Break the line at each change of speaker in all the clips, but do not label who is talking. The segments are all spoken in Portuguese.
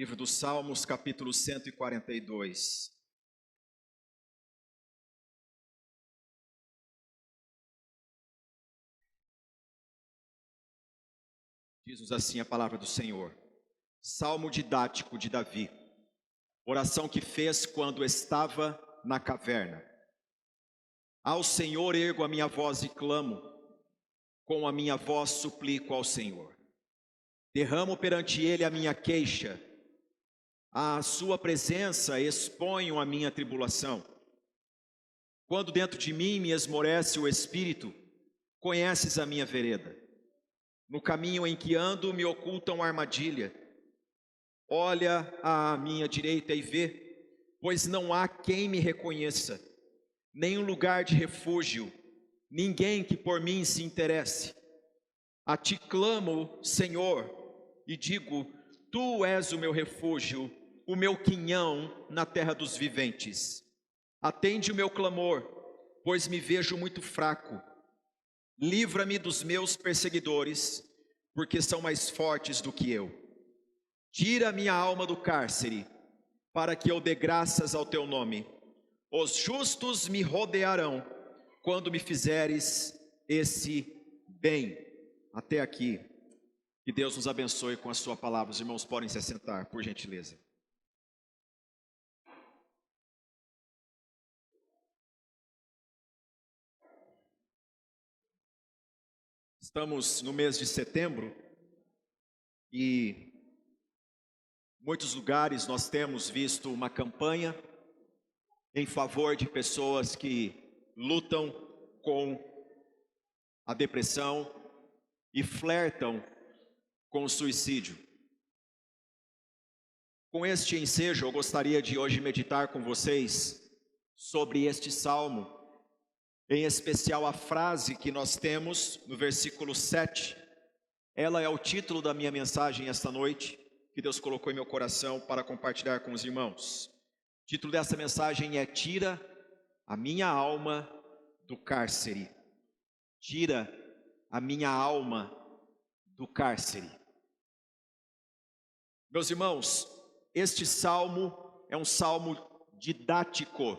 Livro dos Salmos, capítulo 142. Diz-nos assim a palavra do Senhor. Salmo didático de Davi. Oração que fez quando estava na caverna. Ao Senhor ergo a minha voz e clamo, com a minha voz suplico ao Senhor. Derramo perante Ele a minha queixa, à sua presença exponho a minha tribulação. Quando dentro de mim me esmorece o espírito, conheces a minha vereda. No caminho em que ando me ocultam armadilha. Olha à minha direita e vê, pois não há quem me reconheça, nem um lugar de refúgio, ninguém que por mim se interesse. A ti clamo, Senhor, e digo, tu és o meu refúgio, o meu quinhão na terra dos viventes. Atende o meu clamor, pois me vejo muito fraco. Livra-me dos meus perseguidores, porque são mais fortes do que eu. Tira minha alma do cárcere, para que eu dê graças ao teu nome. Os justos me rodearão, quando me fizeres esse bem. Até aqui. Que Deus nos abençoe com a sua palavra. Os irmãos podem se assentar, por gentileza. Estamos no mês de setembro e em muitos lugares nós temos visto uma campanha em favor de pessoas que lutam com a depressão e flertam com o suicídio. Com este ensejo, eu gostaria de hoje meditar com vocês sobre este salmo, em especial a frase que nós temos no versículo 7. Ela é o título da minha mensagem esta noite, que Deus colocou em meu coração para compartilhar com os irmãos. O título dessa mensagem é Tira a minha alma do cárcere. Tira a minha alma do cárcere. Meus irmãos, este salmo é um salmo didático.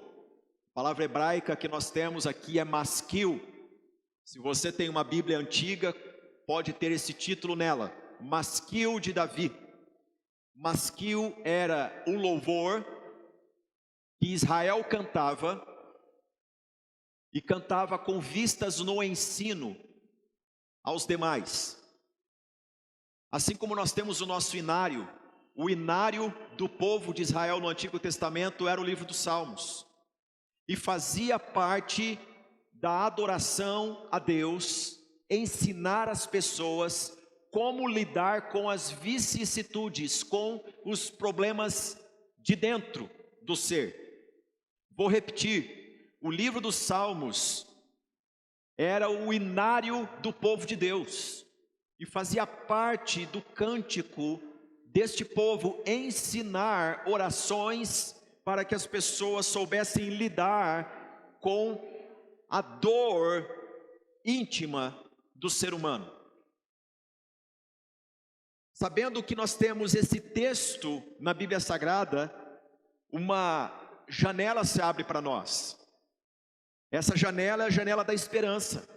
A palavra hebraica que nós temos aqui é maskil. Se você tem uma Bíblia antiga, pode ter esse título nela, Maskil de Davi. Maskil era um louvor que Israel cantava, e cantava com vistas no ensino aos demais. Assim como nós temos o nosso inário, o inário do povo de Israel no Antigo Testamento era o livro dos Salmos, e fazia parte da adoração a Deus, ensinar as pessoas como lidar com as vicissitudes, com os problemas de dentro do ser. Vou repetir, o livro dos Salmos era o inário do povo de Deus, e fazia parte do cântico deste povo ensinar orações para que as pessoas soubessem lidar com a dor íntima do ser humano. Sabendo que nós temos esse texto na Bíblia Sagrada, uma janela se abre para nós. Essa janela é a janela da esperança,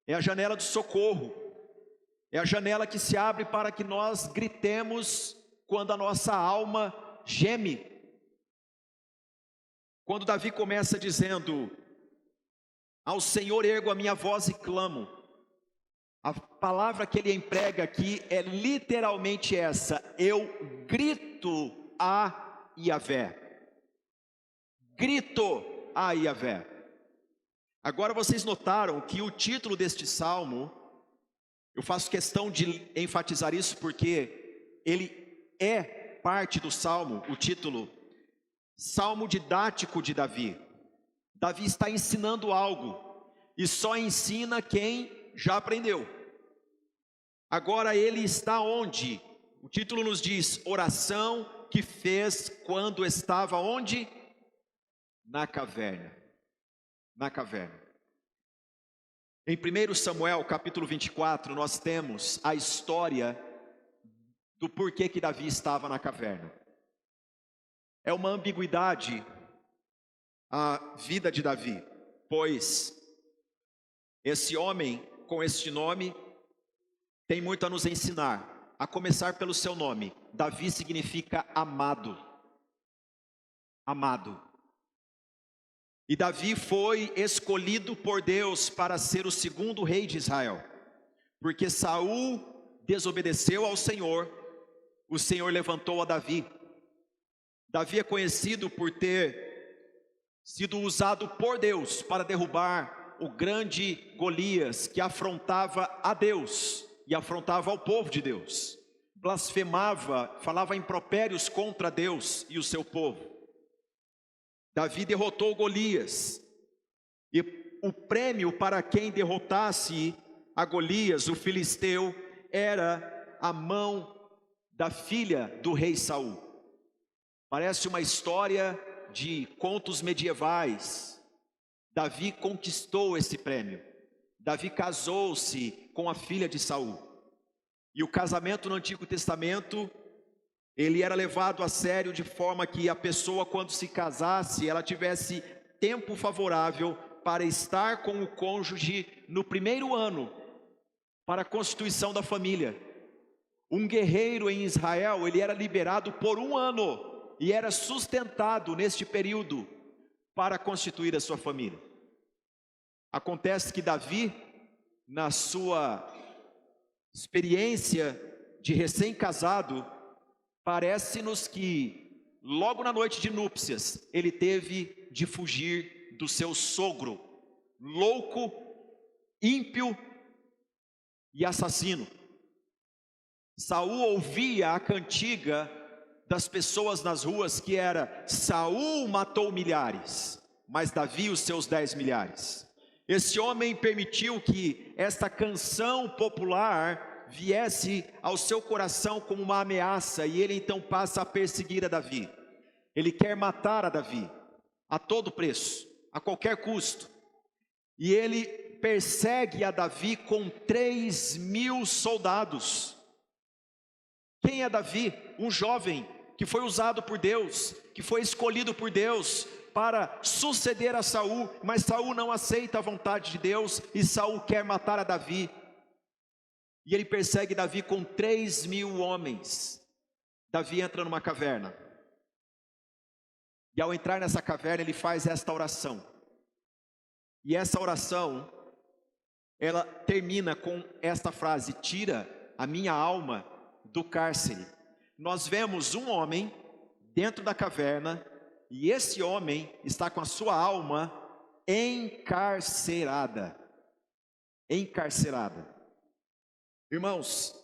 é a janela do socorro, é a janela que se abre para que nós gritemos quando a nossa alma geme. Quando Davi começa dizendo, ao Senhor ergo a minha voz e clamo, a palavra que ele emprega aqui é literalmente essa, eu grito a Yahvé. Grito a Yahvé. Agora vocês notaram que o título deste salmo, eu faço questão de enfatizar isso porque ele é parte do salmo, o título, Salmo didático de Davi. Davi está ensinando algo, e só ensina quem já aprendeu. Agora ele está onde? O título nos diz, oração que fez quando estava onde? Na caverna. Na caverna. Em 1 Samuel capítulo 24, nós temos a história do porquê que Davi estava na caverna. É uma ambiguidade a vida de Davi, pois esse homem com este nome tem muito a nos ensinar, a começar pelo seu nome. Davi significa amado. Amado. E Davi foi escolhido por Deus para ser o segundo rei de Israel, porque Saul desobedeceu ao Senhor, o Senhor levantou a Davi. Davi é conhecido por ter sido usado por Deus para derrubar o grande Golias, que afrontava a Deus e afrontava ao povo de Deus, blasfemava, falava impropérios contra Deus e o seu povo. Davi derrotou Golias, e o prêmio para quem derrotasse a Golias, o filisteu, era a mão da filha do rei Saul. Parece uma história de contos medievais. Davi conquistou esse prêmio. Davi casou-se com a filha de Saul. E o casamento no Antigo Testamento, ele era levado a sério de forma que a pessoa, quando se casasse, ela tivesse tempo favorável para estar com o cônjuge no primeiro ano, para a constituição da família. Um guerreiro em Israel, ele era liberado por um ano e era sustentado neste período para constituir a sua família. Acontece que Davi, na sua experiência de recém-casado, parece-nos que logo na noite de núpcias ele teve de fugir do seu sogro, louco, ímpio e assassino. Saul ouvia a cantiga das pessoas nas ruas que era: Saul matou milhares, mas Davi os seus 10 milhares. Esse homem permitiu que esta canção popular viesse ao seu coração como uma ameaça, e ele então passa a perseguir a Davi. Ele quer matar a Davi a todo preço, a qualquer custo, e ele persegue a Davi com 3.000 soldados. Quem é Davi? Um jovem que foi usado por Deus, que foi escolhido por Deus para suceder a Saul, mas Saul não aceita a vontade de Deus, e Saul quer matar a Davi. E ele persegue Davi com 3.000 homens. Davi entra numa caverna. E ao entrar nessa caverna, ele faz esta oração. E essa oração, ela termina com esta frase: tira a minha alma do cárcere. Nós vemos um homem dentro da caverna, e esse homem está com a sua alma encarcerada. Encarcerada. Irmãos,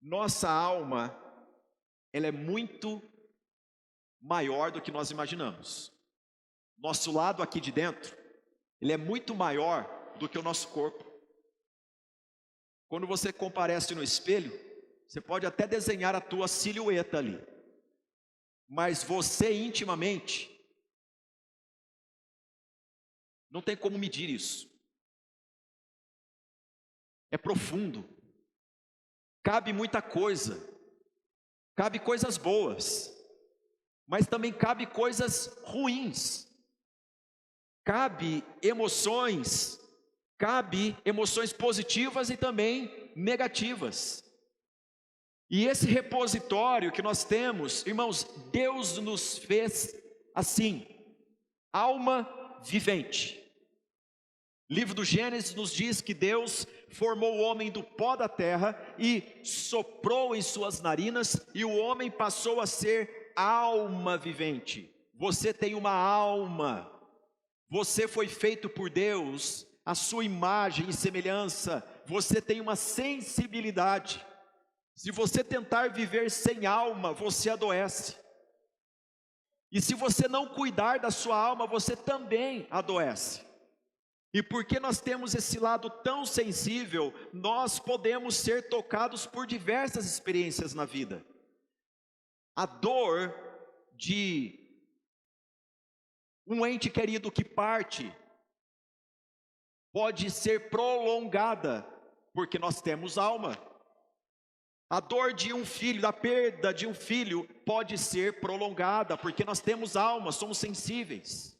nossa alma, ela é muito maior do que nós imaginamos. Nosso lado aqui de dentro, ele é muito maior do que o nosso corpo. Quando você comparece no espelho, você pode até desenhar a tua silhueta ali, mas você intimamente, não tem como medir isso. É profundo, cabe muita coisa, cabe coisas boas, mas também cabe coisas ruins, cabe emoções positivas e também negativas. E esse repositório que nós temos, irmãos, Deus nos fez assim, alma vivente. Livro do Gênesis nos diz que Deus formou o homem do pó da terra e soprou em suas narinas, e o homem passou a ser alma vivente. Você tem uma alma, você foi feito por Deus, a sua imagem e semelhança, você tem uma sensibilidade. Se você tentar viver sem alma, você adoece. E se você não cuidar da sua alma, você também adoece. E porque nós temos esse lado tão sensível, nós podemos ser tocados por diversas experiências na vida. A dor de um ente querido que parte pode ser prolongada, porque nós temos alma. A dor de um filho, da perda de um filho, pode ser prolongada, porque nós temos alma, somos sensíveis.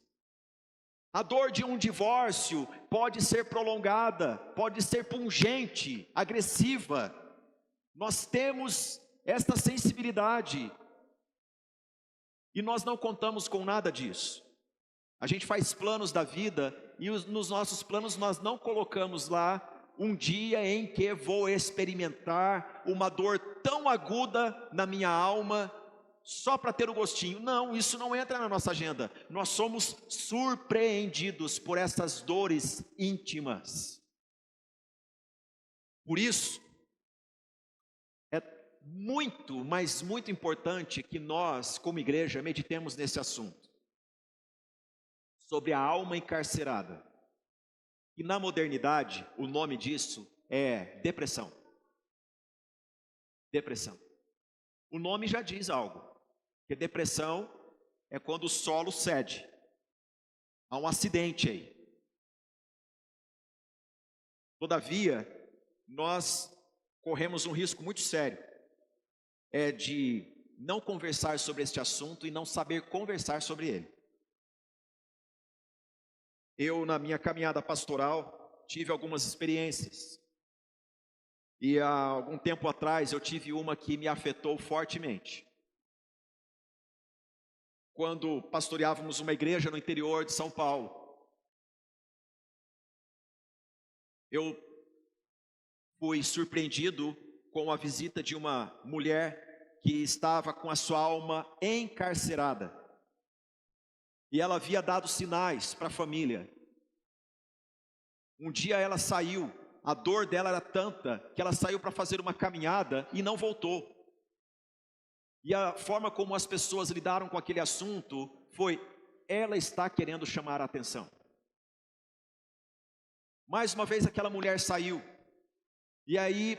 A dor de um divórcio pode ser prolongada, pode ser pungente, agressiva. Nós temos esta sensibilidade e nós não contamos com nada disso. A gente faz planos da vida e nos nossos planos nós não colocamos lá um dia em que vou experimentar uma dor tão aguda na minha alma, só para ter o gostinho. Não, isso não entra na nossa agenda. Nós somos surpreendidos por essas dores íntimas. Por isso, é muito, mas muito importante que nós, como igreja, meditemos nesse assunto. Sobre a alma encarcerada. E na modernidade, o nome disso é depressão. Depressão. O nome já diz algo. Que depressão é quando o solo cede. Há um acidente aí. Todavia, nós corremos um risco muito sério. É de não conversar sobre este assunto e não saber conversar sobre ele. Eu, na minha caminhada pastoral, tive algumas experiências. E há algum tempo atrás, eu tive uma que me afetou fortemente. Quando pastoreávamos uma igreja no interior de São Paulo, eu fui surpreendido com a visita de uma mulher que estava com a sua alma encarcerada. E ela havia dado sinais para a família. Um dia ela saiu, a dor dela era tanta que ela saiu para fazer uma caminhada e não voltou. E a forma como as pessoas lidaram com aquele assunto foi: ela está querendo chamar a atenção. Mais uma vez aquela mulher saiu. E aí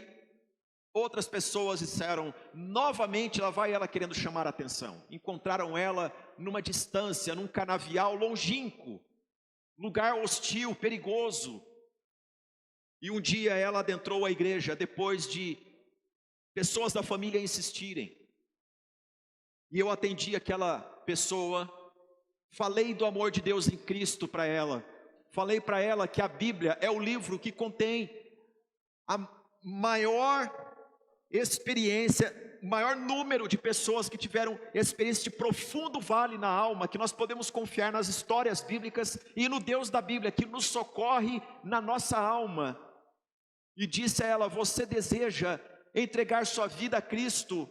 outras pessoas disseram, novamente lá vai ela querendo chamar a atenção. Encontraram ela numa distância, num canavial longínquo, lugar hostil, perigoso. E um dia ela adentrou a igreja depois de pessoas da família insistirem. E eu atendi aquela pessoa, falei do amor de Deus em Cristo para ela. Falei para ela que a Bíblia é o livro que contém a maior experiência, maior número de pessoas que tiveram experiência de profundo vale na alma, que nós podemos confiar nas histórias bíblicas e no Deus da Bíblia, que nos socorre na nossa alma. E disse a ela: você deseja entregar sua vida a Cristo?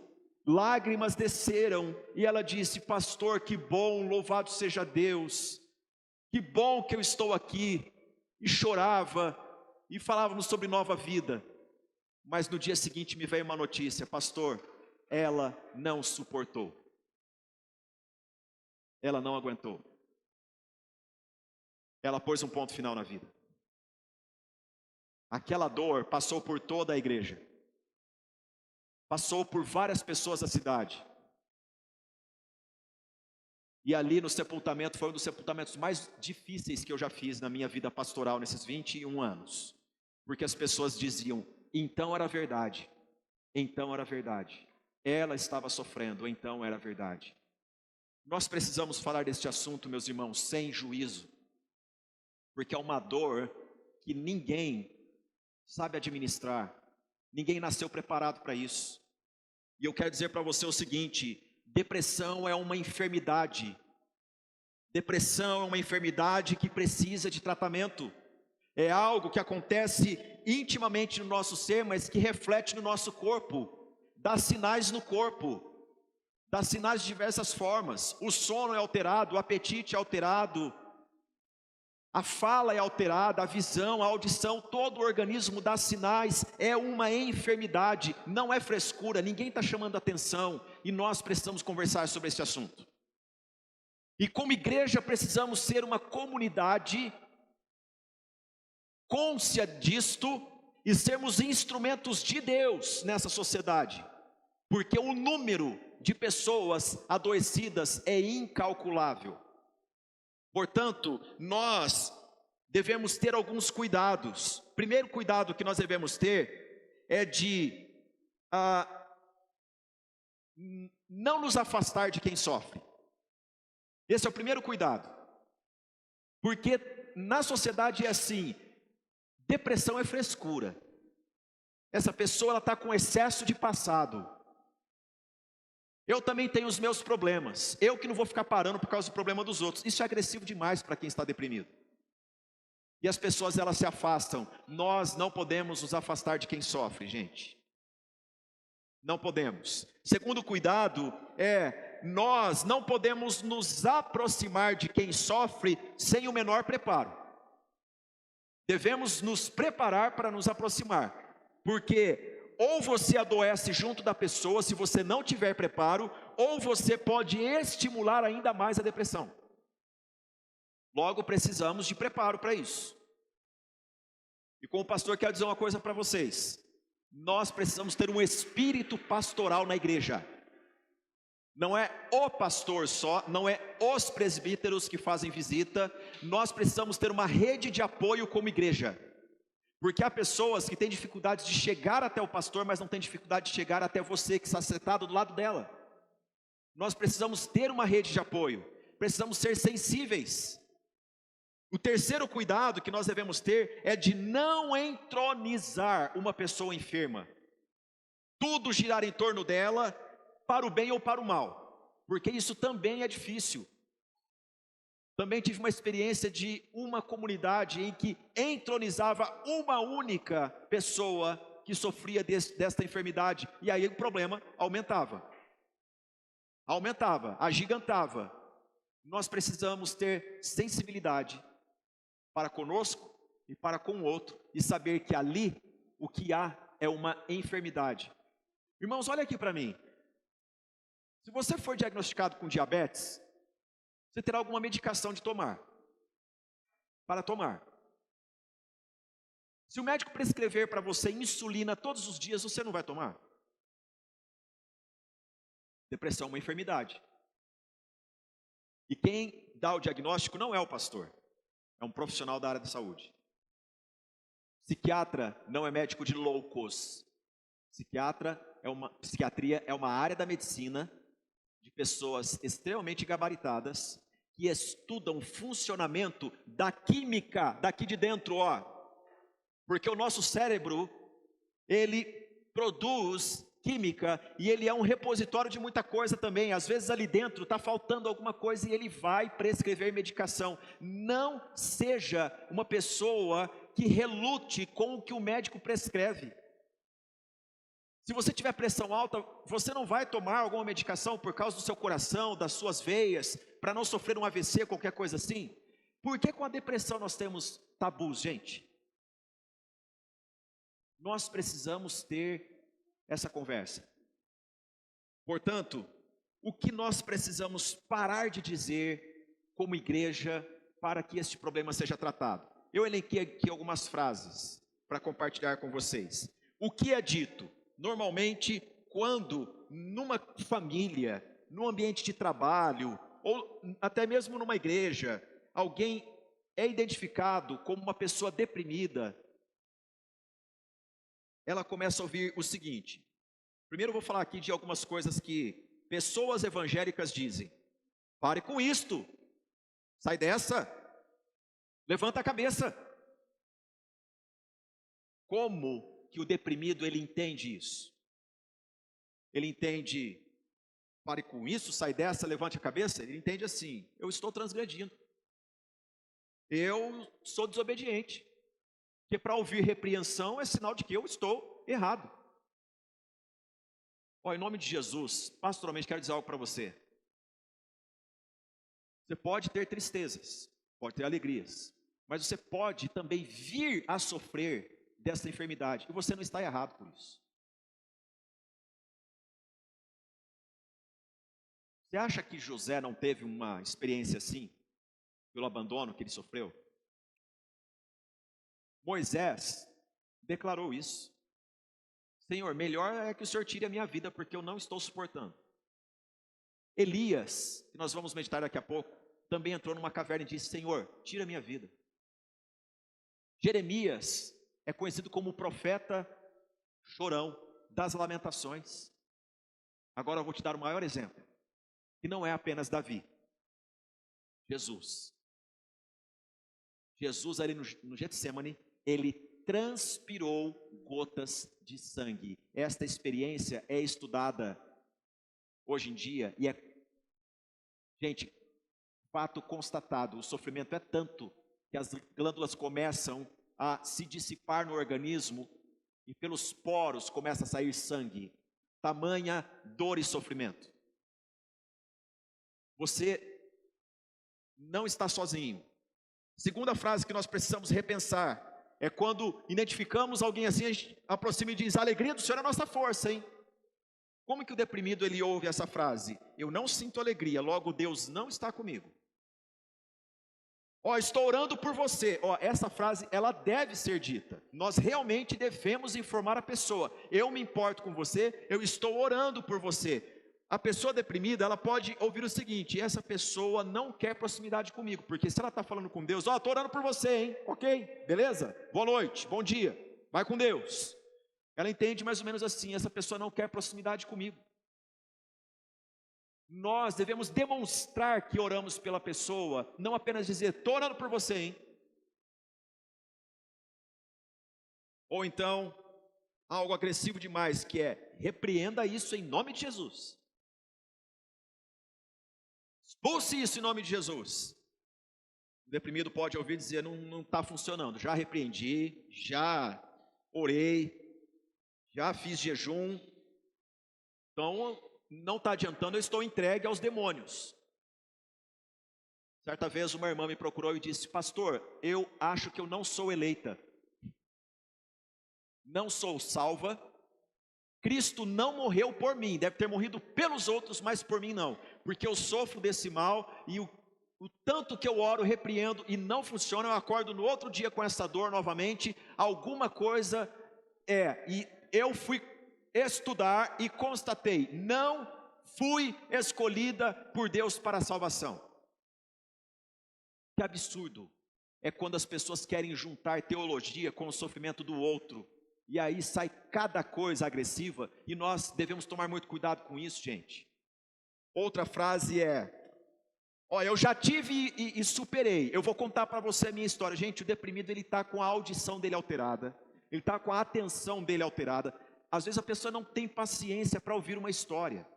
Lágrimas desceram, e ela disse: pastor, que bom, louvado seja Deus, que bom que eu estou aqui. E chorava, e falávamos sobre nova vida. Mas no dia seguinte me veio uma notícia: pastor, ela não suportou. Ela não aguentou. Ela pôs um ponto final na vida. Aquela dor passou por toda a igreja. Passou por várias pessoas da cidade. E ali no sepultamento, foi um dos sepultamentos mais difíceis que eu já fiz na minha vida pastoral nesses 21 anos. Porque as pessoas diziam: então era verdade, então era verdade. Ela estava sofrendo, então era verdade. Nós precisamos falar deste assunto, meus irmãos, sem juízo. Porque é uma dor que ninguém sabe administrar. Ninguém nasceu preparado para isso. E eu quero dizer para você o seguinte: depressão é uma enfermidade. Depressão é uma enfermidade que precisa de tratamento. É algo que acontece intimamente no nosso ser, mas que reflete no nosso corpo. Dá sinais no corpo. Dá sinais de diversas formas. O sono é alterado, o apetite é alterado. A fala é alterada, a visão, a audição, todo o organismo dá sinais. É uma enfermidade, não é frescura, ninguém está chamando atenção. E nós precisamos conversar sobre esse assunto. E como igreja precisamos ser uma comunidade cônscia disto e sermos instrumentos de Deus nessa sociedade. Porque o número de pessoas adoecidas é incalculável. Portanto, nós devemos ter alguns cuidados. Primeiro cuidado que nós devemos ter é de a não nos afastar de quem sofre. Esse é o primeiro cuidado. Porque na sociedade é assim, depressão é frescura. Essa pessoa está com excesso de passado. Eu também tenho os meus problemas. Eu que não vou ficar parando por causa do problema dos outros. Isso é agressivo demais para quem está deprimido. E as pessoas, elas se afastam. Nós não podemos nos afastar de quem sofre, gente. Não podemos. Segundo cuidado nós não podemos nos aproximar de quem sofre sem o menor preparo. Devemos nos preparar para nos aproximar. Porque ou você adoece junto da pessoa, se você não tiver preparo, ou você pode estimular ainda mais a depressão. Logo, precisamos de preparo para isso. E como pastor, quero dizer uma coisa para vocês. Nós precisamos ter um espírito pastoral na igreja. Não é o pastor só, não é os presbíteros que fazem visita. Nós precisamos ter uma rede de apoio como igreja. Porque há pessoas que têm dificuldade de chegar até o pastor, mas não têm dificuldade de chegar até você que está sentado do lado dela. Nós precisamos ter uma rede de apoio. Precisamos ser sensíveis. O terceiro cuidado que nós devemos ter é de não entronizar uma pessoa enferma. Tudo girar em torno dela, para o bem ou para o mal. Porque isso também é difícil. Também tive uma experiência de uma comunidade em que entronizava uma única pessoa que sofria desta enfermidade. E aí o problema aumentava. Aumentava, agigantava. Nós precisamos ter sensibilidade para conosco e para com o outro, e saber que ali o que há é uma enfermidade. Irmãos, olha aqui para mim. Se você for diagnosticado com diabetes, você terá alguma medicação de tomar, para tomar. Se o médico prescrever para você insulina todos os dias, você não vai tomar? Depressão é uma enfermidade. E quem dá o diagnóstico não é o pastor, é um profissional da área da saúde. Psiquiatra não é médico de loucos. Psiquiatria é uma área da medicina de pessoas extremamente gabaritadas que estudam o funcionamento da química daqui de dentro, porque o nosso cérebro, ele produz química e ele é um repositório de muita coisa também. Às vezes ali dentro está faltando alguma coisa e ele vai prescrever medicação. Não seja uma pessoa que relute com o que o médico prescreve. Se você tiver pressão alta, você não vai tomar alguma medicação por causa do seu coração, das suas veias, para não sofrer um AVC, qualquer coisa assim? Por que com a depressão nós temos tabus, gente? Nós precisamos ter essa conversa. Portanto, o que nós precisamos parar de dizer como igreja para que este problema seja tratado? Eu elenquei aqui algumas frases para compartilhar com vocês. O que é dito? Normalmente, quando numa família, num ambiente de trabalho, ou até mesmo numa igreja, alguém é identificado como uma pessoa deprimida, ela começa a ouvir o seguinte. Primeiro eu vou falar aqui de algumas coisas que pessoas evangélicas dizem. Pare com isto, sai dessa, levanta a cabeça. Como que o deprimido, ele entende isso? Ele entende, pare com isso, sai dessa, levante a cabeça? Ele entende assim, eu estou transgredindo. Eu sou desobediente. Porque para ouvir repreensão é sinal de que eu estou errado. Em nome de Jesus, pastoralmente quero dizer algo para você. Você pode ter tristezas, pode ter alegrias, mas você pode também vir a sofrer dessa enfermidade, e você não está errado por isso. Você acha que José não teve uma experiência assim, pelo abandono que ele sofreu? Moisés declarou isso. Senhor, melhor é que o Senhor tire a minha vida, porque eu não estou suportando. Elias, que nós vamos meditar daqui a pouco, também entrou numa caverna e disse, Senhor, tira a minha vida. Jeremias é conhecido como o profeta chorão. das Lamentações. Agora eu vou te dar o maior exemplo, que não é apenas Davi. Jesus. Jesus ali no Getsemane, ele transpirou gotas de sangue. Esta experiência é estudada hoje em dia e gente, fato constatado, o sofrimento é tanto que as glândulas começam a se dissipar no organismo e pelos poros começa a sair sangue. Tamanha dor e sofrimento. Você não está sozinho. Segunda frase que nós precisamos repensar é quando identificamos alguém assim, a gente aproxima e diz: a alegria do Senhor é a nossa força, hein? Como que o deprimido ele ouve essa frase? Eu não sinto alegria, logo Deus não está comigo. Estou orando por você. Essa frase, ela deve ser dita. Nós realmente devemos informar a pessoa. Eu me importo com você, eu estou orando por você. A pessoa deprimida, ela pode ouvir o seguinte: essa pessoa não quer proximidade comigo, porque se ela está falando com Deus, estou orando por você, hein? Ok? Beleza? Boa noite, bom dia, vai com Deus. Ela entende mais ou menos assim: essa pessoa não quer proximidade comigo. Nós devemos demonstrar que oramos pela pessoa, não apenas dizer: estou orando por você, hein? Ou então, algo agressivo demais, que é: repreenda isso em nome de Jesus. Expulse isso em nome de Jesus. O deprimido pode ouvir dizer: não está funcionando, já repreendi, já orei, já fiz jejum, então não está adiantando, eu estou entregue aos demônios. Certa vez uma irmã me procurou e disse: pastor, eu acho que eu não sou eleita, não sou salva, Cristo não morreu por mim, deve ter morrido pelos outros, mas por mim não, porque eu sofro desse mal e o tanto que eu oro, repreendo e não funciona, eu acordo no outro dia com essa dor novamente, alguma coisa e eu fui estudar e constatei: não fui escolhida por Deus para a salvação. Que absurdo é quando as pessoas querem juntar teologia com o sofrimento do outro, e aí sai cada coisa agressiva, e nós devemos tomar muito cuidado com isso, gente. Outra frase é: eu já tive e superei. Eu vou contar para você a minha história. Gente, o deprimido, ele está com a audição dele alterada, ele está com a atenção dele alterada. Às vezes a pessoa não tem paciência para ouvir uma história.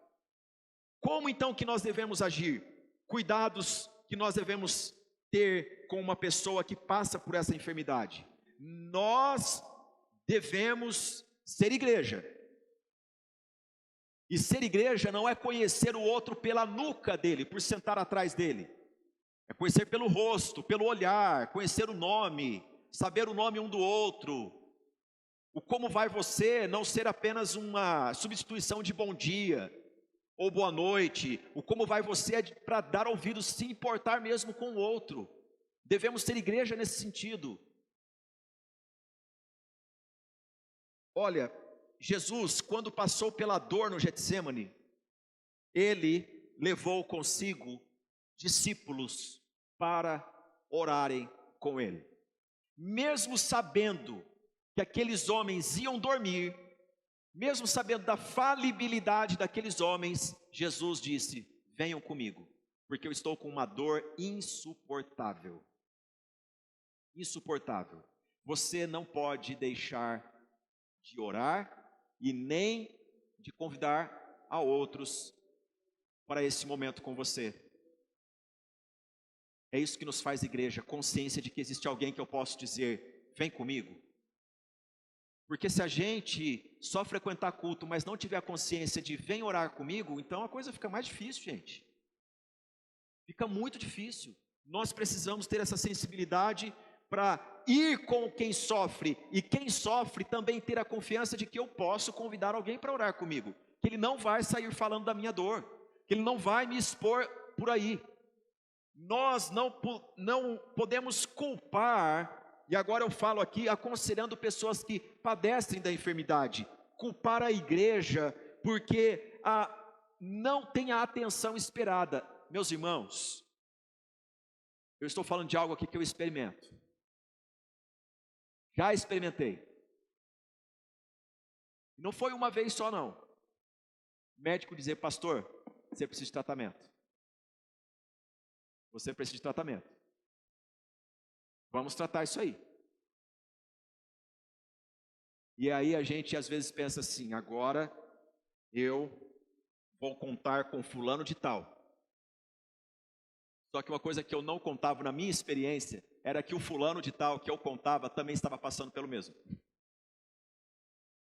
Como então que nós devemos agir? Cuidados que nós devemos ter com uma pessoa que passa por essa enfermidade. Nós devemos ser igreja. E ser igreja não é conhecer o outro pela nuca dele, por sentar atrás dele. É conhecer pelo rosto, pelo olhar, conhecer o nome, saber o nome um do outro. O como vai você não ser apenas uma substituição de bom dia ou boa noite. O como vai você é para dar ouvidos, se importar mesmo com o outro. Devemos ser igreja nesse sentido. Olha, Jesus, quando passou pela dor no Getsemane, ele levou consigo discípulos para orarem com ele. Mesmo sabendo que aqueles homens iam dormir, mesmo sabendo da falibilidade daqueles homens, Jesus disse: venham comigo, porque eu estou com uma dor insuportável. Insuportável. Você não pode deixar de orar e nem de convidar a outros para esse momento com você. É isso que nos faz igreja, consciência de que existe alguém que eu posso dizer: vem comigo. Porque se a gente só frequentar culto, mas não tiver a consciência de vem orar comigo, então a coisa fica mais difícil, gente. Fica muito difícil. Nós precisamos ter essa sensibilidade para ir com quem sofre, e quem sofre também ter a confiança de que eu posso convidar alguém para orar comigo, que ele não vai sair falando da minha dor, que ele não vai me expor por aí. Nós não podemos culpar, e agora eu falo aqui aconselhando pessoas que padecem da enfermidade, culpar a igreja porque não tem a atenção esperada. Meus irmãos, eu estou falando de algo aqui que eu experimento. Já experimentei. Não foi uma vez só, não. O médico dizer, pastor, você precisa de tratamento. Você precisa de tratamento. Vamos tratar isso aí. E aí a gente às vezes pensa assim, agora eu vou contar com fulano de tal. Só que uma coisa que eu não contava na minha experiência era que o fulano de tal que eu contava também estava passando pelo mesmo.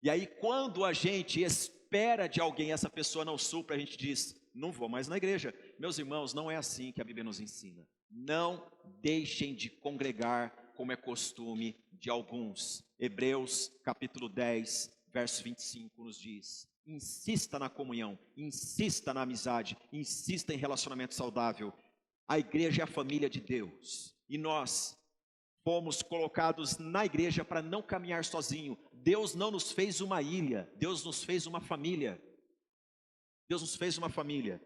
E aí quando a gente espera de alguém, essa pessoa não supra, a gente diz, não vou mais na igreja. Meus irmãos, não é assim que a Bíblia nos ensina. Não deixem de congregar como é costume de alguns. Hebreus capítulo 10, verso 25 nos diz, insista na comunhão, insista na amizade, insista em relacionamento saudável. A igreja é a família de Deus, e nós fomos colocados na igreja para não caminhar sozinho. Deus não nos fez uma ilha, Deus nos fez uma família. Deus nos fez uma família.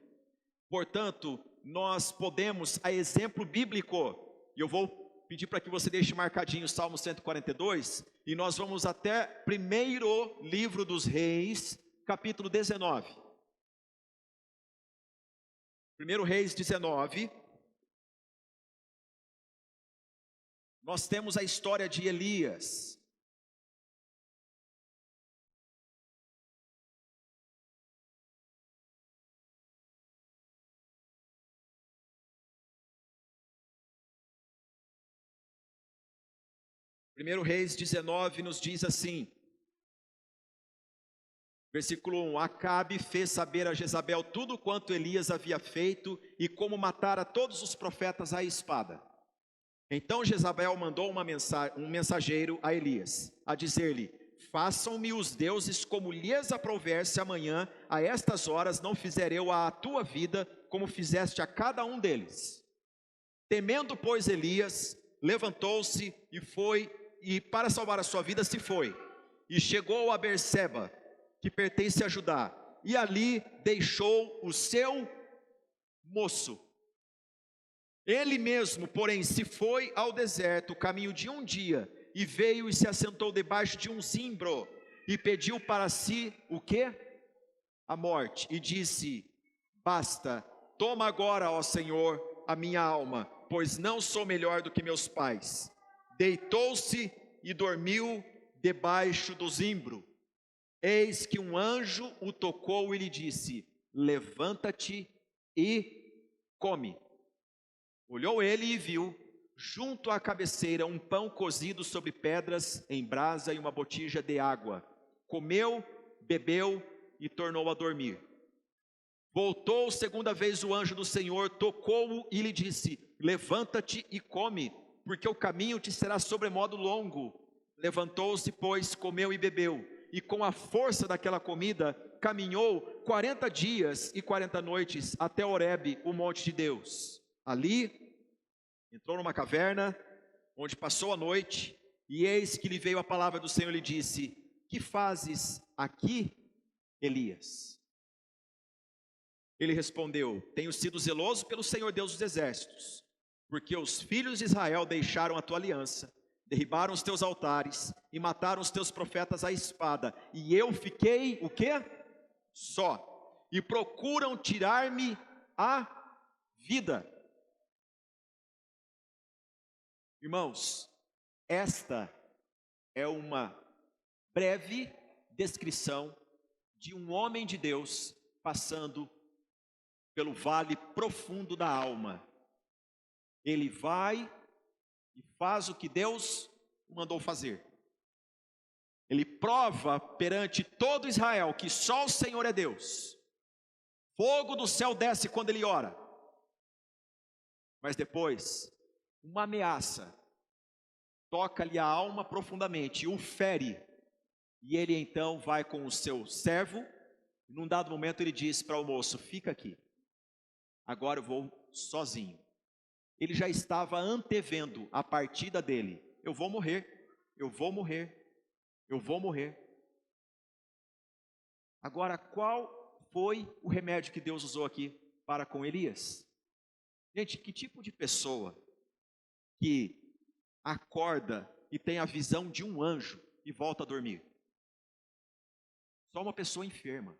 Portanto, nós podemos, a exemplo bíblico, e eu vou pedir para que você deixe marcadinho o Salmo 142, e nós vamos até primeiro livro dos Reis, capítulo 19. Primeiro Reis 19. Nós temos a história de Elias. Primeiro Reis 19 nos diz assim, versículo 1, Acabe fez saber a Jezabel tudo quanto Elias havia feito e como matara todos os profetas à espada. Então Jezabel mandou um mensageiro a Elias, a dizer-lhe, façam-me os deuses como lhes aprouver, se amanhã, a estas horas, não fizer eu à tua vida, como fizeste a cada um deles. Temendo, pois, Elias, levantou-se e foi, e para salvar a sua vida se foi, e chegou a Berseba, que pertence a Judá, e ali deixou o seu moço. Ele mesmo, porém, se foi ao deserto, caminho de um dia, e veio e se assentou debaixo de um zimbro, e pediu para si, o quê? A morte, e disse, basta, toma agora, ó Senhor, a minha alma, pois não sou melhor do que meus pais. Deitou-se e dormiu debaixo do zimbro. Eis que um anjo o tocou e lhe disse, levanta-te e come. Olhou ele e viu, junto à cabeceira, um pão cozido sobre pedras em brasa e uma botija de água. Comeu, bebeu e tornou a dormir. Voltou segunda vez o anjo do Senhor, tocou-o e lhe disse, levanta-te e come, porque o caminho te será sobremodo longo. Levantou-se, pois, comeu e bebeu, e com a força daquela comida, caminhou 40 dias e 40 noites até Horebe, o monte de Deus. Ali, entrou numa caverna, onde passou a noite, e eis que lhe veio a palavra do Senhor e lhe disse, que fazes aqui, Elias? Ele respondeu, tenho sido zeloso pelo Senhor Deus dos exércitos, porque os filhos de Israel deixaram a tua aliança, derribaram os teus altares, e mataram os teus profetas à espada, e eu fiquei, o quê? Só, e procuram tirar-me a vida. Irmãos, esta é uma breve descrição de um homem de Deus passando pelo vale profundo da alma. Ele vai e faz o que Deus o mandou fazer. Ele prova perante todo Israel que só o Senhor é Deus. Fogo do céu desce quando ele ora. Mas depois, uma ameaça toca-lhe a alma profundamente, o fere, e ele então vai com o seu servo, e num dado momento ele diz para o moço, fica aqui, agora eu vou sozinho. Ele já estava antevendo a partida dele, eu vou morrer, eu vou morrer, eu vou morrer. Agora, qual foi o remédio que Deus usou aqui para com Elias? Gente, que tipo de pessoa que acorda e tem a visão de um anjo e volta a dormir? Só uma pessoa enferma.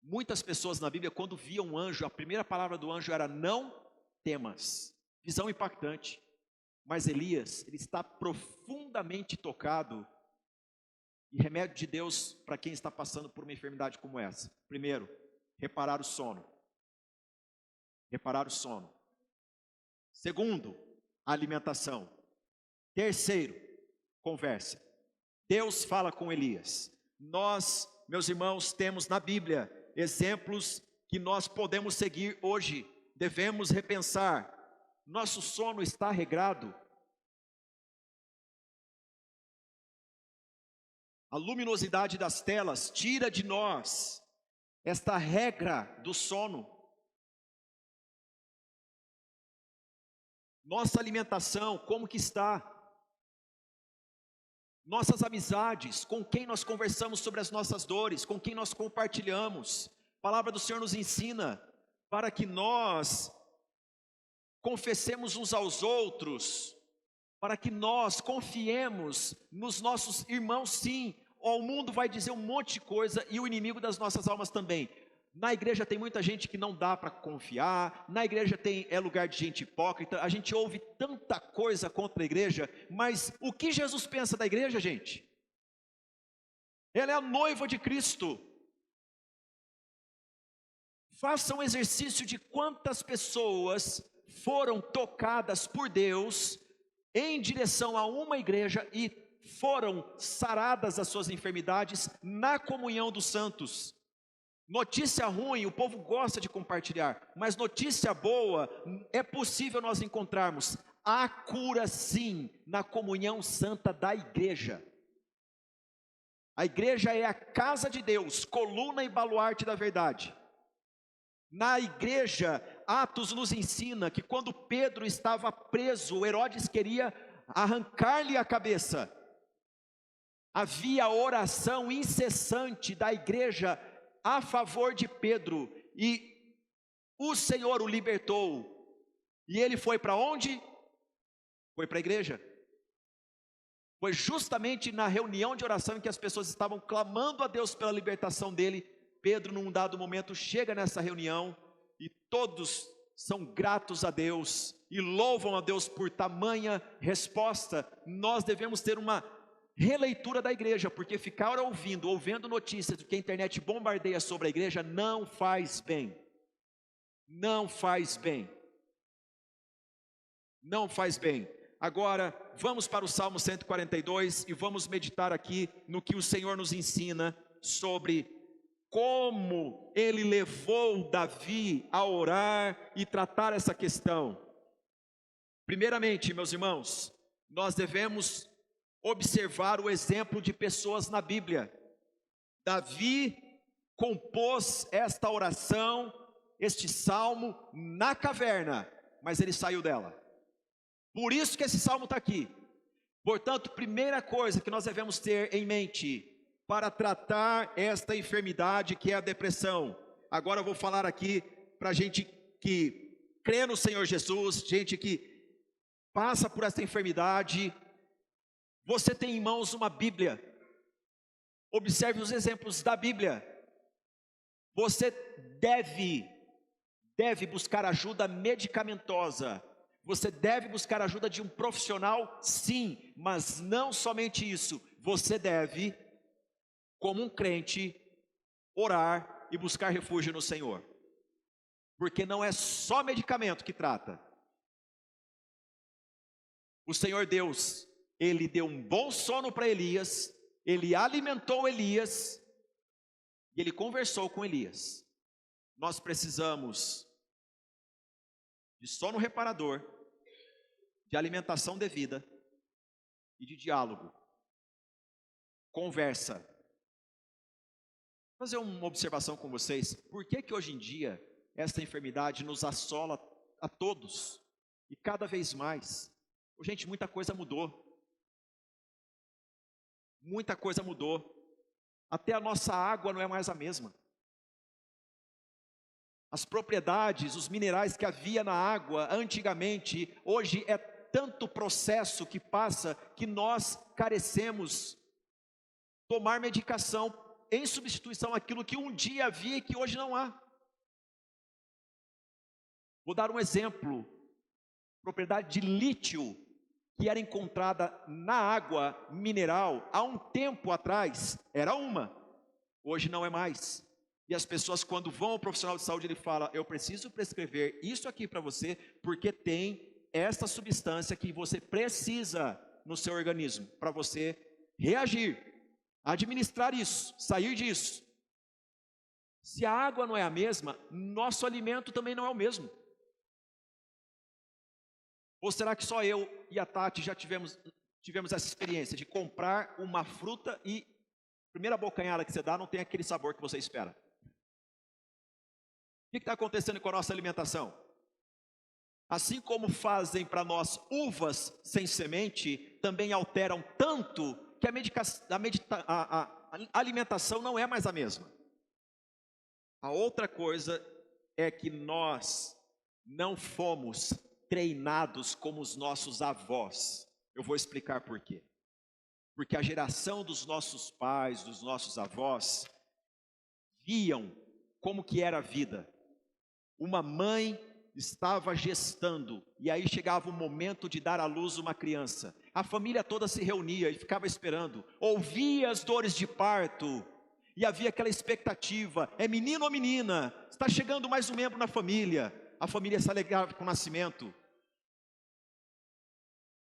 Muitas pessoas na Bíblia, quando viam um anjo, a primeira palavra do anjo era: não temas. Visão impactante. Mas Elias, ele está profundamente tocado. E remédio de Deus para quem está passando por uma enfermidade como essa: primeiro, reparar o sono. Reparar o sono. Segundo, alimentação. Terceiro, conversa. Deus fala com Elias. Nós, meus irmãos, temos na Bíblia exemplos que nós podemos seguir hoje. Devemos repensar. Nosso sono está regrado? A luminosidade das telas tira de nós esta regra do sono. Nossa alimentação, como que está? Nossas amizades, com quem nós conversamos sobre as nossas dores, com quem nós compartilhamos. A palavra do Senhor nos ensina para que nós confessemos uns aos outros, para que nós confiemos nos nossos irmãos, sim. O mundo vai dizer um monte de coisa e o inimigo das nossas almas também. Na igreja tem muita gente que não dá para confiar, na igreja é lugar de gente hipócrita, a gente ouve tanta coisa contra a igreja, mas o que Jesus pensa da igreja, gente? Ela é a noiva de Cristo. Faça um exercício de quantas pessoas foram tocadas por Deus em direção a uma igreja e foram saradas das suas enfermidades na comunhão dos santos. Notícia ruim, o povo gosta de compartilhar, mas notícia boa, é possível nós encontrarmos. Há cura sim, na comunhão santa da igreja. A igreja é a casa de Deus, coluna e baluarte da verdade. Na igreja, Atos nos ensina que quando Pedro estava preso, Herodes queria arrancar-lhe a cabeça. Havia oração incessante da igreja a favor de Pedro, e o Senhor o libertou, e ele foi para onde? Foi para a igreja. Foi justamente na reunião de oração em que as pessoas estavam clamando a Deus pela libertação dele. Pedro, num dado momento, chega nessa reunião, e todos são gratos a Deus, e louvam a Deus por tamanha resposta. Nós devemos ter uma releitura da igreja, porque ficar ouvindo notícias do que a internet bombardeia sobre a igreja não faz bem. Não faz bem. Não faz bem. Agora, vamos para o Salmo 142 e vamos meditar aqui no que o Senhor nos ensina sobre como ele levou Davi a orar e tratar essa questão. Primeiramente, meus irmãos, nós devemos observar o exemplo de pessoas na Bíblia. Davi compôs esta oração, este salmo, na caverna, mas ele saiu dela. Por isso que esse salmo está aqui. Portanto, primeira coisa que nós devemos ter em mente para tratar esta enfermidade que é a depressão. Agora eu vou falar aqui para gente que crê no Senhor Jesus, gente que passa por esta enfermidade. Você tem em mãos uma Bíblia. Observe os exemplos da Bíblia. Você deve buscar ajuda medicamentosa. Você deve buscar ajuda de um profissional, sim, mas não somente isso. Você deve, como um crente, orar e buscar refúgio no Senhor. Porque não é só medicamento que trata. O Senhor Deus, Ele deu um bom sono para Elias, Ele alimentou Elias, e Ele conversou com Elias. Nós precisamos de sono reparador, de alimentação devida e de diálogo. Conversa. Vou fazer uma observação com vocês. Por que hoje em dia esta enfermidade nos assola a todos e cada vez mais? Gente, muita coisa mudou. Muita coisa mudou. Até a nossa água não é mais a mesma. As propriedades, os minerais que havia na água antigamente, hoje é tanto processo que passa que nós carecemos tomar medicação em substituição àquilo que um dia havia e que hoje não há. Vou dar um exemplo. Propriedade de lítio que era encontrada na água mineral há um tempo atrás era uma, hoje não é mais. E as pessoas, quando vão ao profissional de saúde, ele fala: eu preciso prescrever isso aqui para você, porque tem esta substância que você precisa no seu organismo, para você reagir, administrar isso, sair disso. Se a água não é a mesma, nosso alimento também não é o mesmo. Ou será que só eu e a Tati já tivemos essa experiência de comprar uma fruta e a primeira bocanhada que você dá não tem aquele sabor que você espera? O que está acontecendo com a nossa alimentação? Assim como fazem para nós uvas sem semente, também alteram tanto que a alimentação não é mais a mesma. A outra coisa é que nós não fomos treinados como os nossos avós. Eu vou explicar por quê. Porque a geração dos nossos pais, dos nossos avós, viam como que era a vida. Uma mãe estava gestando, e aí chegava o momento de dar à luz uma criança. A família toda se reunia e ficava esperando, ouvia as dores de parto, e havia aquela expectativa: é menino ou menina? Está chegando mais um membro na família. A família se alegrava com o nascimento.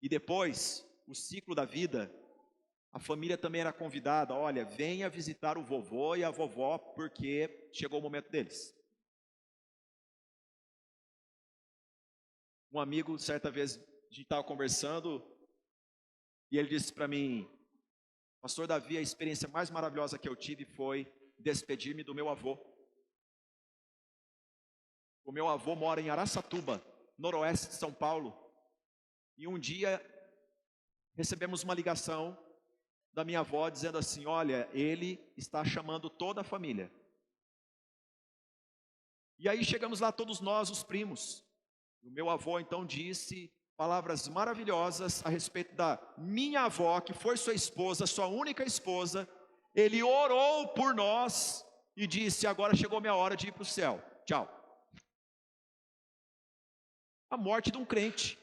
E depois, o ciclo da vida, a família também era convidada: olha, venha visitar o vovô e a vovó, porque chegou o momento deles. Um amigo, certa vez, a gente estava conversando, e ele disse para mim: pastor Davi, a experiência mais maravilhosa que eu tive foi despedir-me do meu avô. O meu avô mora em Araçatuba, noroeste de São Paulo. E um dia recebemos uma ligação da minha avó dizendo assim: olha, ele está chamando toda a família. E aí chegamos lá todos nós, os primos. O meu avô então disse palavras maravilhosas a respeito da minha avó, que foi sua esposa, sua única esposa. Ele orou por nós e disse: agora chegou minha hora de ir para o céu, tchau. A morte de um crente.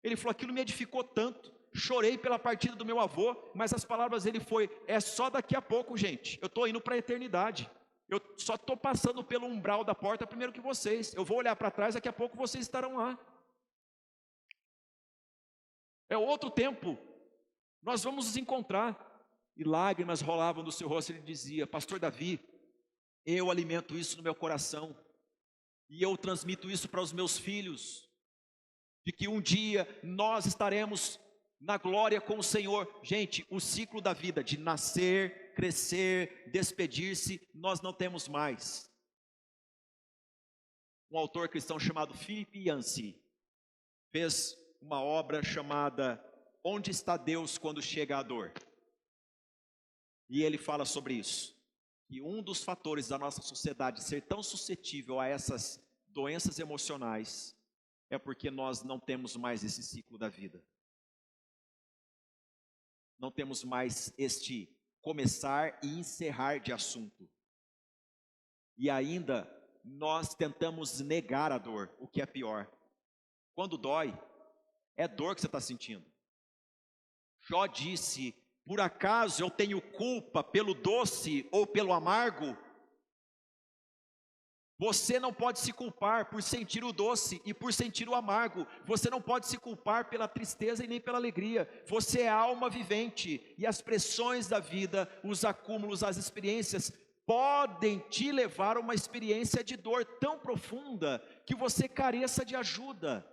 Ele falou: aquilo me edificou tanto, chorei pela partida do meu avô, mas as palavras dele foi: é só daqui a pouco, gente, eu estou indo para a eternidade, eu só estou passando pelo umbral da porta primeiro que vocês, eu vou olhar para trás, daqui a pouco vocês estarão lá. É outro tempo, nós vamos nos encontrar. E lágrimas rolavam do seu rosto. Ele dizia: pastor Davi, eu alimento isso no meu coração, e eu transmito isso para os meus filhos, de que um dia nós estaremos na glória com o Senhor. Gente, o ciclo da vida de nascer, crescer, despedir-se, nós não temos mais. Um autor cristão chamado Philip Yancey fez uma obra chamada Onde está Deus quando chega a dor? E ele fala sobre isso, que um dos fatores da nossa sociedade ser tão suscetível a essas doenças emocionais é porque nós não temos mais esse ciclo da vida. Não temos mais este começar e encerrar de assunto. E ainda nós tentamos negar a dor, o que é pior. Quando dói, é dor que você está sentindo. Jó disse: por acaso eu tenho culpa pelo doce ou pelo amargo? Você não pode se culpar por sentir o doce e por sentir o amargo. Você não pode se culpar pela tristeza e nem pela alegria. Você é alma vivente, e as pressões da vida, os acúmulos, as experiências podem te levar a uma experiência de dor tão profunda que você careça de ajuda.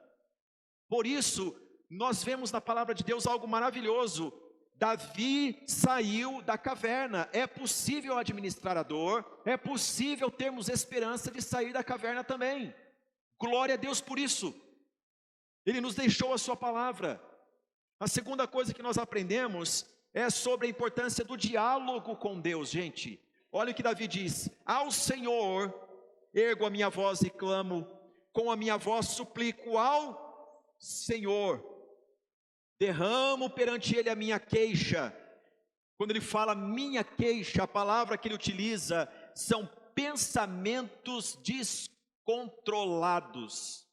Por isso, nós vemos na palavra de Deus algo maravilhoso. Davi saiu da caverna. É possível administrar a dor, é possível termos esperança de sair da caverna também. Glória a Deus por isso. Ele nos deixou a sua palavra. A segunda coisa que nós aprendemos é sobre a importância do diálogo com Deus, gente. Olha o que Davi diz: ao Senhor ergo a minha voz e clamo, com a minha voz suplico ao Senhor. Derramo perante ele a minha queixa. Quando ele fala minha queixa, a palavra que ele utiliza são pensamentos descontrolados.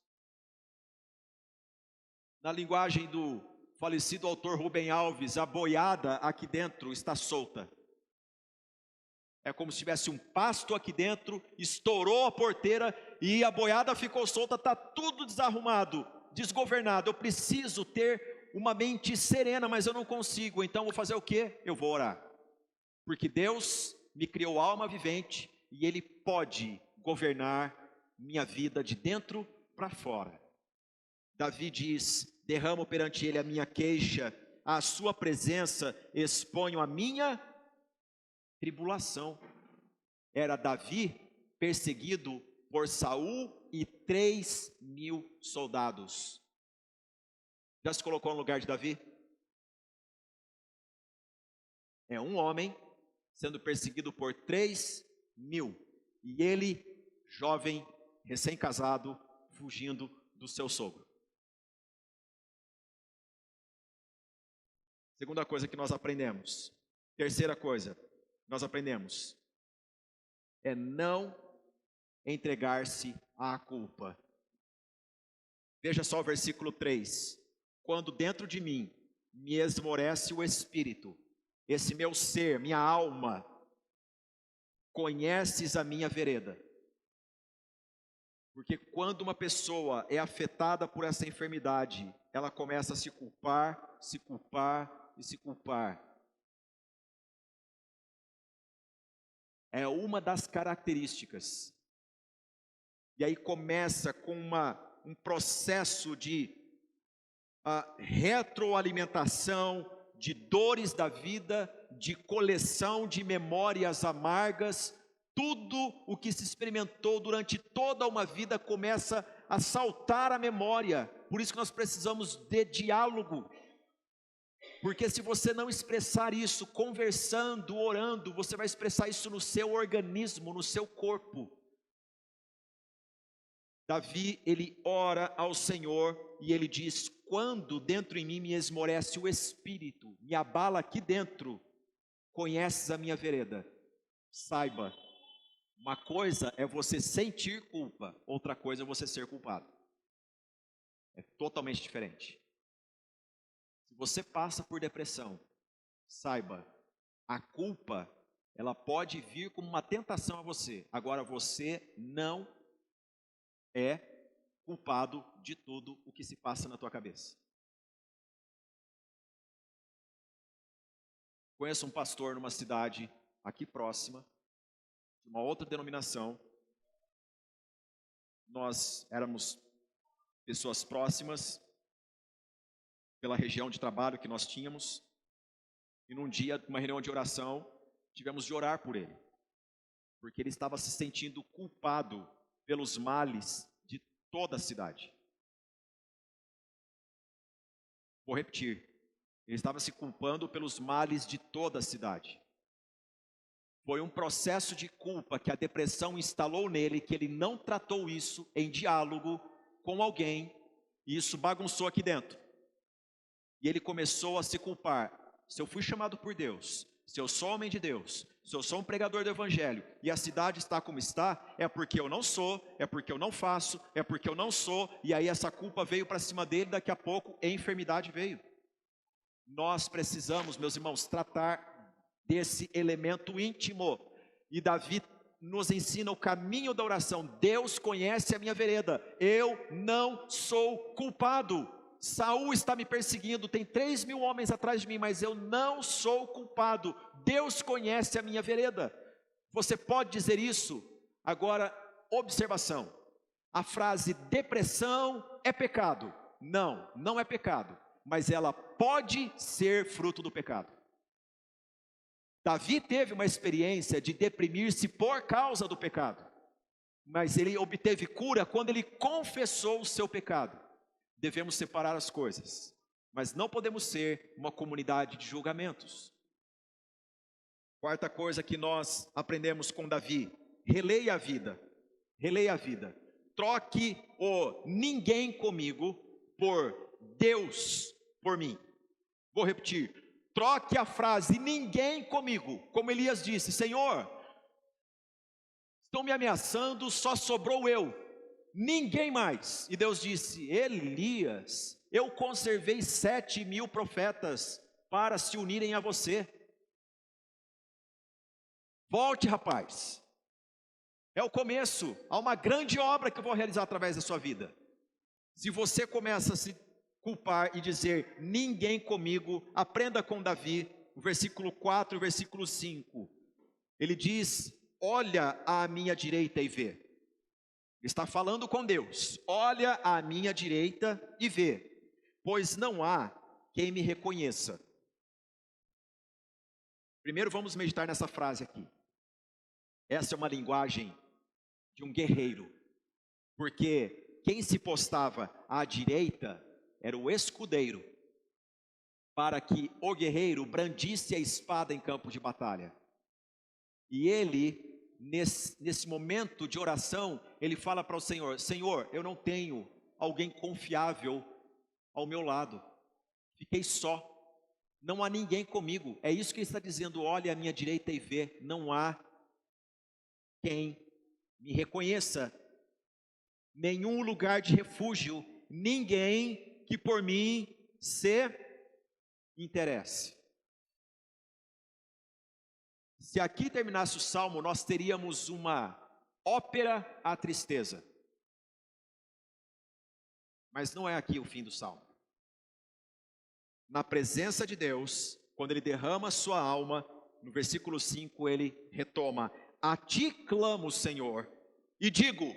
Na linguagem do falecido autor Rubem Alves, a boiada aqui dentro está solta. É como se tivesse um pasto aqui dentro, estourou a porteira e a boiada ficou solta, está tudo desarrumado, desgovernado. Eu preciso ter uma mente serena, mas eu não consigo, então vou fazer o quê? Eu vou orar. Porque Deus me criou alma vivente e Ele pode governar minha vida de dentro para fora. Davi diz, derramo perante Ele a minha queixa, à sua presença exponho a minha tribulação. Era Davi perseguido por Saul e 3.000 soldados. Já se colocou no lugar de Davi? É um homem sendo perseguido por 3.000. E ele, jovem, recém-casado, fugindo do seu sogro. Segunda coisa que nós aprendemos. Terceira coisa que nós aprendemos. É não entregar-se à culpa. Veja só o versículo 3. Quando dentro de mim me esmorece o espírito, esse meu ser, minha alma, conheces a minha vereda. Porque quando uma pessoa é afetada por essa enfermidade, ela começa a se culpar, se culpar e se culpar. É uma das características. E aí começa com um processo de retroalimentação, de dores da vida, de coleção de memórias amargas. Tudo o que se experimentou durante toda uma vida começa a saltar à memória. Por isso que nós precisamos de diálogo. Porque se você não expressar isso conversando, orando, você vai expressar isso no seu organismo, no seu corpo. Davi, ele ora ao Senhor e ele diz, quando dentro em mim me esmorece o espírito, me abala aqui dentro, conheces a minha vereda. Saiba, uma coisa é você sentir culpa, outra coisa é você ser culpado. É totalmente diferente. Se você passa por depressão, saiba, a culpa, ela pode vir como uma tentação a você. Agora você não é culpado de tudo o que se passa na tua cabeça. Conheço um pastor numa cidade aqui próxima, de uma outra denominação. Nós éramos pessoas próximas, pela região de trabalho que nós tínhamos, e num dia, numa reunião de oração, tivemos de orar por ele, porque ele estava se sentindo culpado pelos males de toda a cidade. Vou repetir, ele estava se culpando pelos males de toda a cidade. Foi um processo de culpa que a depressão instalou nele, que ele não tratou isso em diálogo com alguém, e isso bagunçou aqui dentro. E ele começou a se culpar. Se eu fui chamado por Deus, se eu sou homem de Deus, se eu sou um pregador do evangelho, e a cidade está como está, é porque eu não sou, é porque eu não faço, é porque eu não sou, e aí essa culpa veio para cima dele, daqui a pouco a enfermidade veio. Nós precisamos, meus irmãos, tratar desse elemento íntimo, e Davi nos ensina o caminho da oração. Deus conhece a minha vereda, eu não sou culpado. Saul está me perseguindo, tem 3.000 homens atrás de mim, mas eu não sou culpado. Deus conhece a minha vereda. Você pode dizer isso? Agora, observação. A frase depressão é pecado. Não, não é pecado, mas ela pode ser fruto do pecado. Davi teve uma experiência de deprimir-se por causa do pecado, mas ele obteve cura quando ele confessou o seu pecado. Devemos separar as coisas, mas não podemos ser uma comunidade de julgamentos. Quarta coisa que nós aprendemos com Davi, releia a vida, releia a vida. Troque o ninguém comigo por Deus por mim. Vou repetir. Troque a frase ninguém comigo, como Elias disse: Senhor, estão me ameaçando, só sobrou eu, ninguém mais. E Deus disse: Elias, eu conservei 7.000 profetas para se unirem a você. Volte, rapaz. É o começo, há uma grande obra que eu vou realizar através da sua vida. Se você começa a se culpar e dizer, ninguém comigo, aprenda com Davi, o versículo 4 e o versículo 5. Ele diz, olha à minha direita e vê. Ele está falando com Deus, olha à minha direita e vê, pois não há quem me reconheça. Primeiro vamos meditar nessa frase aqui. Essa é uma linguagem de um guerreiro, porque quem se postava à direita era o escudeiro, para que o guerreiro brandisse a espada em campo de batalha. E ele, nesse momento de oração, ele fala para o Senhor, Senhor, eu não tenho alguém confiável ao meu lado, fiquei só, não há ninguém comigo. É isso que ele está dizendo, olha à minha direita e vê, não há quem me reconheça, nenhum lugar de refúgio, ninguém que por mim se interesse. Se aqui terminasse o salmo, nós teríamos uma ópera à tristeza. Mas não é aqui o fim do salmo. Na presença de Deus, quando ele derrama a sua alma, no versículo 5 ele retoma, a ti clamo, Senhor, e digo,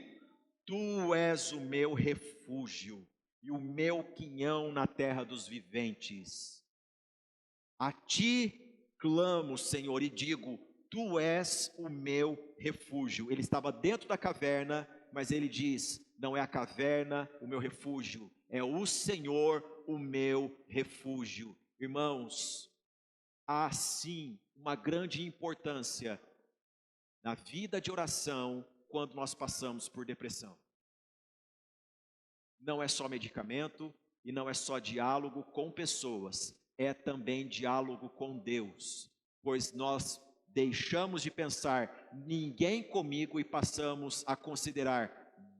tu és o meu refúgio e o meu quinhão na terra dos viventes. A ti clamo, Senhor, e digo, tu és o meu refúgio. Ele estava dentro da caverna, mas ele diz, não é a caverna o meu refúgio, é o Senhor o meu refúgio. Irmãos, há sim uma grande importância na vida de oração quando nós passamos por depressão. Não é só medicamento e não é só diálogo com pessoas, é também diálogo com Deus, pois nós deixamos de pensar ninguém comigo e passamos a considerar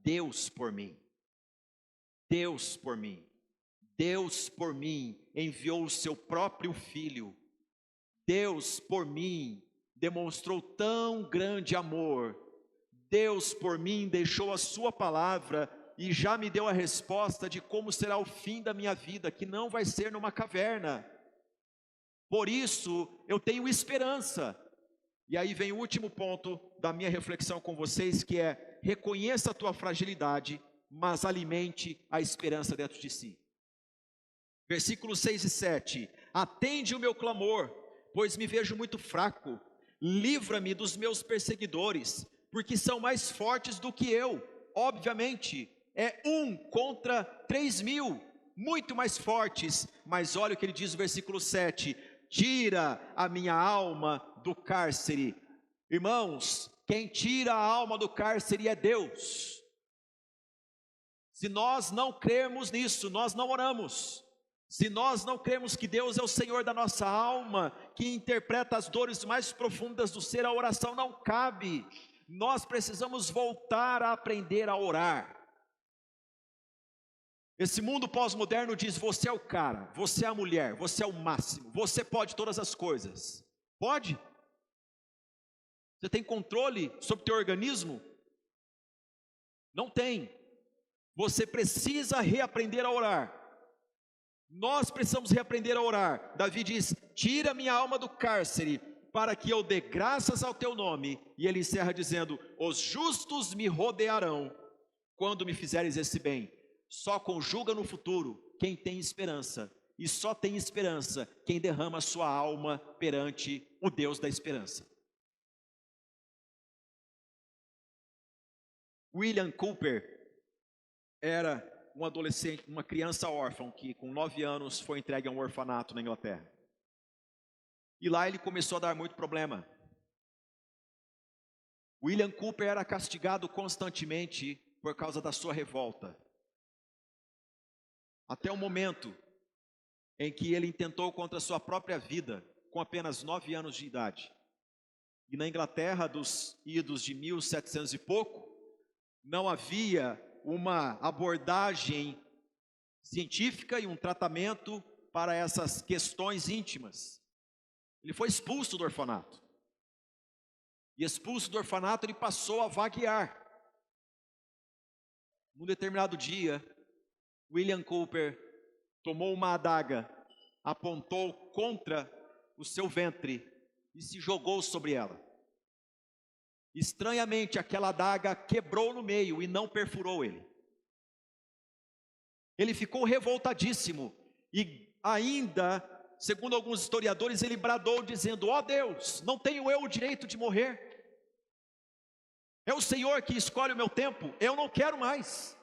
Deus por mim. Deus por mim. Deus por mim enviou o seu próprio filho. Deus por mim demonstrou tão grande amor. Deus por mim deixou a sua palavra e já me deu a resposta de como será o fim da minha vida, que não vai ser numa caverna. Por isso eu tenho esperança. E aí vem o último ponto da minha reflexão com vocês, que é, reconheça a tua fragilidade, mas alimente a esperança dentro de si. Versículos 6 e 7, atende o meu clamor, pois me vejo muito fraco, livra-me dos meus perseguidores, porque são mais fortes do que eu. Obviamente, é 1 contra 3.000, muito mais fortes, mas olha o que ele diz no versículo 7, tira a minha alma do cárcere. Irmãos, quem tira a alma do cárcere é Deus. Se nós não cremos nisso, nós não oramos. Se nós não cremos que Deus é o Senhor da nossa alma, que interpreta as dores mais profundas do ser, a oração não cabe. Nós precisamos voltar a aprender a orar. Esse mundo pós-moderno diz, você é o cara, você é a mulher, você é o máximo, você pode todas as coisas. Pode? Você tem controle sobre o teu organismo? Não tem. Você precisa reaprender a orar. Nós precisamos reaprender a orar. Davi diz, tira minha alma do cárcere, para que eu dê graças ao teu nome. E ele encerra dizendo, os justos me rodearão, quando me fizeres esse bem. Só conjuga no futuro quem tem esperança. E só tem esperança quem derrama sua alma perante o Deus da esperança. William Cooper era um adolescente, uma criança órfã, que com 9 anos foi entregue a um orfanato na Inglaterra. E lá ele começou a dar muito problema. William Cooper era castigado constantemente por causa da sua revolta. Até o momento em que ele intentou contra a sua própria vida, com apenas 9 anos de idade. E na Inglaterra dos idos de 1700 e pouco, não havia uma abordagem científica e um tratamento para essas questões íntimas. Ele foi expulso do orfanato. E expulso do orfanato, ele passou a vaguear. Num determinado dia, William Cowper tomou uma adaga, apontou contra o seu ventre e se jogou sobre ela. Estranhamente, aquela adaga quebrou no meio e não perfurou ele. Ele ficou revoltadíssimo e ainda, segundo alguns historiadores, ele bradou dizendo: ó Deus, não tenho eu o direito de morrer? É o Senhor que escolhe o meu tempo, eu não quero mais.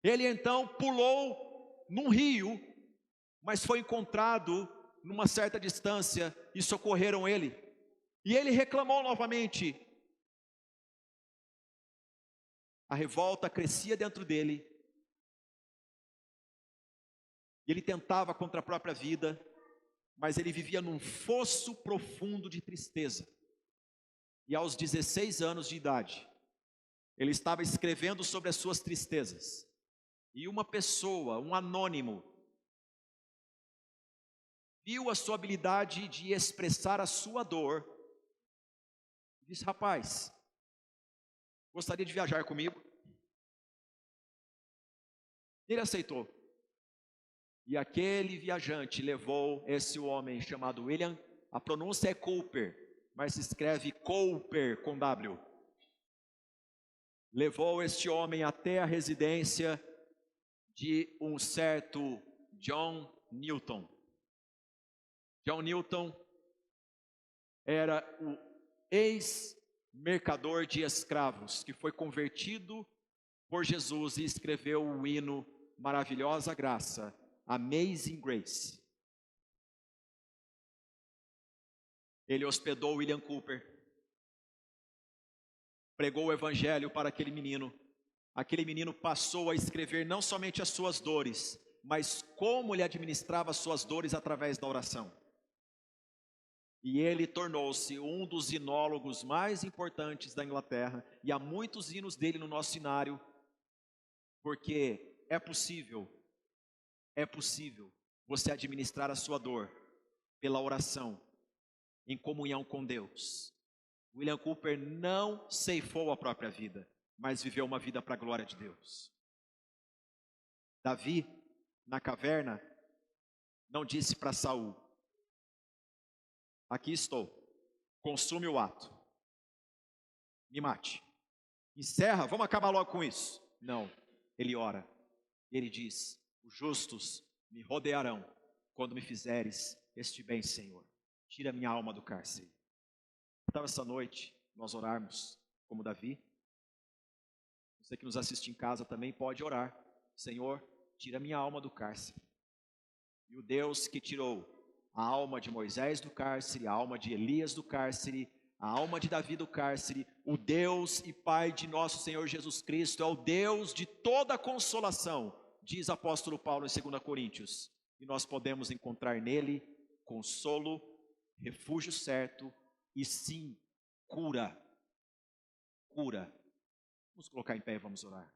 Ele então pulou num rio, mas foi encontrado numa certa distância e socorreram ele. E ele reclamou novamente. A revolta crescia dentro dele. E ele tentava contra a própria vida, mas ele vivia num fosso profundo de tristeza. E aos 16 anos de idade, ele estava escrevendo sobre as suas tristezas. E uma pessoa, um anônimo, viu a sua habilidade de expressar a sua dor. E disse: rapaz, gostaria de viajar comigo? Ele aceitou. E aquele viajante levou esse homem chamado William, a pronúncia é Cowper, mas se escreve Cowper com W. Levou este homem até a residência de um certo John Newton. John Newton era o ex-mercador de escravos, que foi convertido por Jesus e escreveu o hino Maravilhosa Graça, Amazing Grace. Ele hospedou William Cowper, pregou o evangelho para aquele menino. Aquele menino passou a escrever não somente as suas dores, mas como ele administrava as suas dores através da oração. E ele tornou-se um dos hinólogos mais importantes da Inglaterra, e há muitos hinos dele no nosso hinário, porque é possível você administrar a sua dor pela oração, em comunhão com Deus. William Cowper não ceifou a própria vida, mas viveu uma vida para a glória de Deus. Davi, na caverna, não disse para Saul: aqui estou, consume o ato, me mate, encerra, vamos acabar logo com isso. Não, ele ora, ele diz: os justos me rodearão quando me fizeres este bem, Senhor. Tira minha alma do cárcere. Então essa noite nós orarmos como Davi. Você que nos assiste em casa também pode orar: Senhor, tira minha alma do cárcere. E o Deus que tirou a alma de Moisés do cárcere, a alma de Elias do cárcere, a alma de Davi do cárcere, o Deus e Pai de nosso Senhor Jesus Cristo, é o Deus de toda consolação, diz o apóstolo Paulo em 2 Coríntios. E nós podemos encontrar nele consolo, refúgio certo e sim, cura. Cura. Vamos colocar em pé e vamos orar.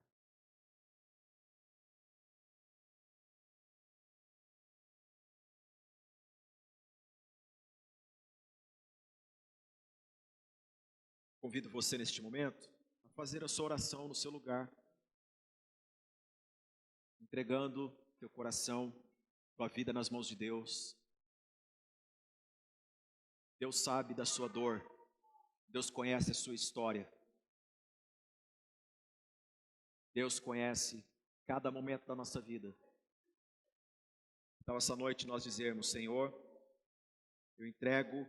Convido você neste momento a fazer a sua oração no seu lugar, entregando teu coração, tua vida nas mãos de Deus. Deus sabe da sua dor, Deus conhece a sua história, Deus conhece cada momento da nossa vida. Então essa noite nós dizermos: Senhor, eu entrego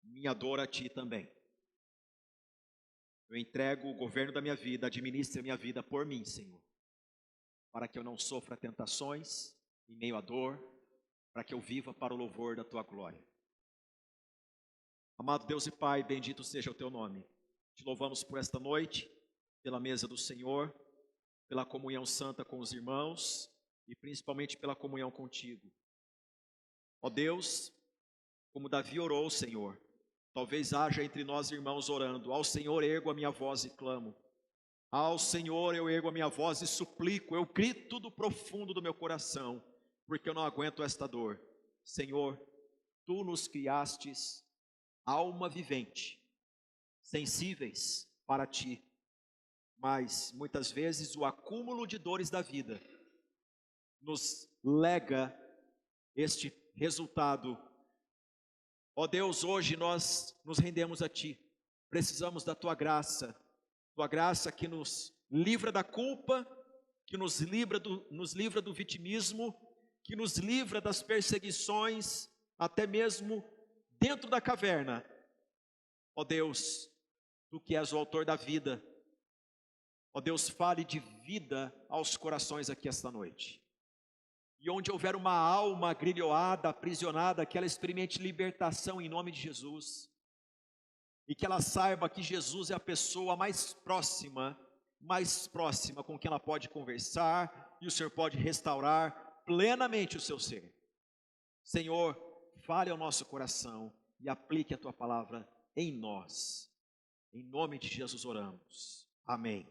minha dor a Ti também. Eu entrego o governo da minha vida, administre a minha vida por mim, Senhor, para que eu não sofra tentações em meio à dor, para que eu viva para o louvor da Tua glória. Amado Deus e Pai, bendito seja o Teu nome. Te louvamos por esta noite, pela mesa do Senhor, pela comunhão santa com os irmãos, e principalmente pela comunhão contigo. Ó Deus, como Davi orou, Senhor, talvez haja entre nós irmãos orando: ao Senhor ergo a minha voz e clamo, ao Senhor eu ergo a minha voz e suplico, eu grito do profundo do meu coração, porque eu não aguento esta dor. Senhor, tu nos criastes alma vivente, sensíveis para ti, mas muitas vezes o acúmulo de dores da vida nos lega este resultado. Ó Deus, hoje nós nos rendemos a ti, precisamos da tua graça que nos livra da culpa, que nos livra do vitimismo, que nos livra das perseguições, até mesmo dentro da caverna. Ó Deus, tu que és o autor da vida, ó Deus, fale de vida aos corações aqui esta noite. E onde houver uma alma agrilhoada, aprisionada, que ela experimente libertação em nome de Jesus. E que ela saiba que Jesus é a pessoa mais próxima com quem ela pode conversar, e o Senhor pode restaurar plenamente o seu ser. Senhor, fale ao nosso coração e aplique a tua palavra em nós. Em nome de Jesus oramos. Amém.